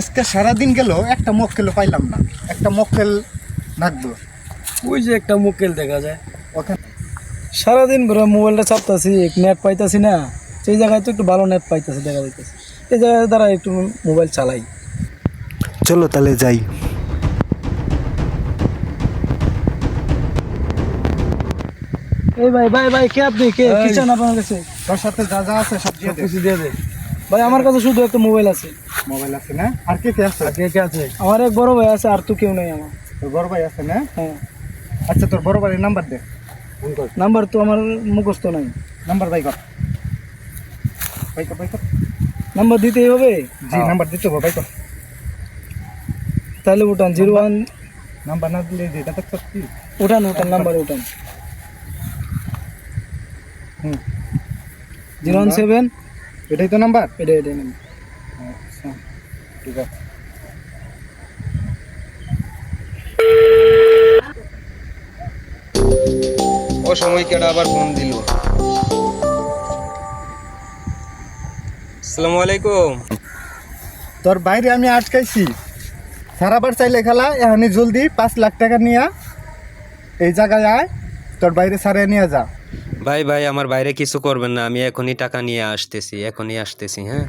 আজকে সারাদিন গেল একটা মক্কেল পাইলাম না, একটা মক্কেল নাকবো। ওই যে একটা মুকেল দেখা যায় ওখানে সারাদিন ঘুরে মোবাইলটা চাপতাছি, নেট পাইতাছি না। সেই জায়গায় তো একটু ভালো নেট পাইতাছি, দেখা যাইতেছে। এই জায়গায় দ্বারা একটু মোবাইল চালাই। চলো তাহলে যাই। এই ভাই ভাই ভাই, কে আপনি? কি চান আপনার কাছে? তোর সাথে যা যা আছে সব দিয়ে দে। কিছু দিয়ে দে ভাই। আমার কাছে শুধু একটা মোবাইল আছে। মোবাইল আছে না? আর কে কে আছে? আর কে কে আছে? আমার এক বড় ভাই আছে, আর তো কেউ নেই আমার। তোর বড় ভাই আছে না? হ্যাঁ। আচ্ছা, তোর বড় ভাইয়ের নাম্বার দে, ফোন কর। নাম্বার তো আমার মুখস্থ নাই। নাম্বার বাই কর, বাই কর। নাম্বার দিতেই হবে? জি, নাম্বার দিতে হবে, বাই কর। তাহলে উঠান 01। নাম্বার না দিলে যেটা তো সত্যি। উঠান নাম্বার উঠান। হুম, 017। এটাই তো নাম্বার। এটা নাম্বার। আচ্ছা, ঠিক আছে। ও সময় কেডা আবার ফোন দিল। আসসালামু আলাইকুম। তোর বাইরে আমি আটকাইছি, সারাবার চাইলে খেলা এখানে জলদি 5 লাখ টাকা নিয়ে এই জায়গায় আয়, তোর বাইরে সারিয়ে নিয়ে যা। ভাই ভাই, আমার বাইরে কিছু করবেন না, আমি এখনই টাকা নিয়ে আসতেছি, এখনই আসতেছি। হ্যাঁ,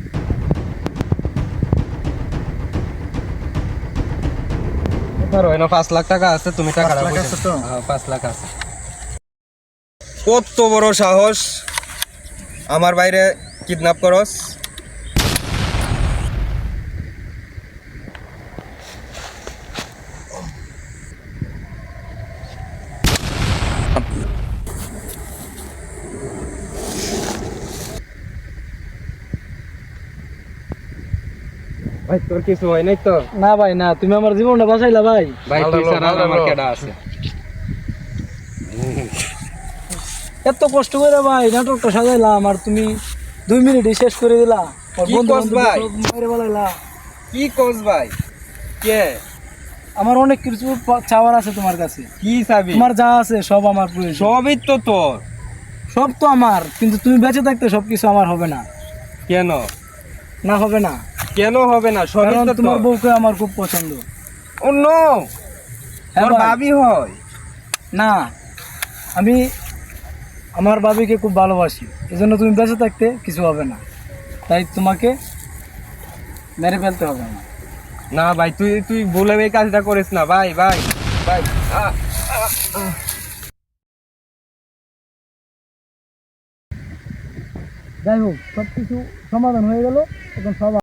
ধরো এনে 5 লাখ টাকা আছে, তুমি টাকাটা 5 লাখ আছে তো? হ্যাঁ, 5 লাখ আছে। কত বড় সাহস আমার বাইরে কিডন্যাপ করস? ভাই তোর কিছু হয় নাই তো? না ভাই না, তুমি আমার জীবনটা বাঁচাইলা ভাই। ভাই তুই ছাড়া আর আমার কেডা আছে? এত কষ্ট করে ভাই নাটকটা সাজাইলাম, আর তুমি 2 মিনিটে শেষ করে দিলা। আর কি বন্ধু কস বান্ধব ভাই? সব মেরে বলাইলা। কি কস ভাই? কে? আমার অনেক কিছু চাওয়ার আছে তোমার কাছে। কি চাবি? তোমার যা আছে সব আমার প্রয়োজন। সবই তো তোর। সব তো আমার, কিন্তু তুমি বেঁচে থাকতে সবকিছু আমার হবে না। কেন? না হবে না, কেন হবে না? সবই কারণ তো তোমার তোর। বউকে আমার খুব পছন্দ। ও নো, হ্যাঁ তোর ভাই। ভাবি হয়? না, আমি আমার ভাবিকে খুব ভালোবাসি, এজন্য তুমি বেঁচে থাকতে কিছু হবে না, তাই তোমাকে মেরে ফেলতে হবে না। না ভাই, তুই তুই ভুলে এই কাজটা করিস না ভাই ভাই ভাই। যাই হোক, সবকিছু সমাধান হয়ে গেল, এখন সব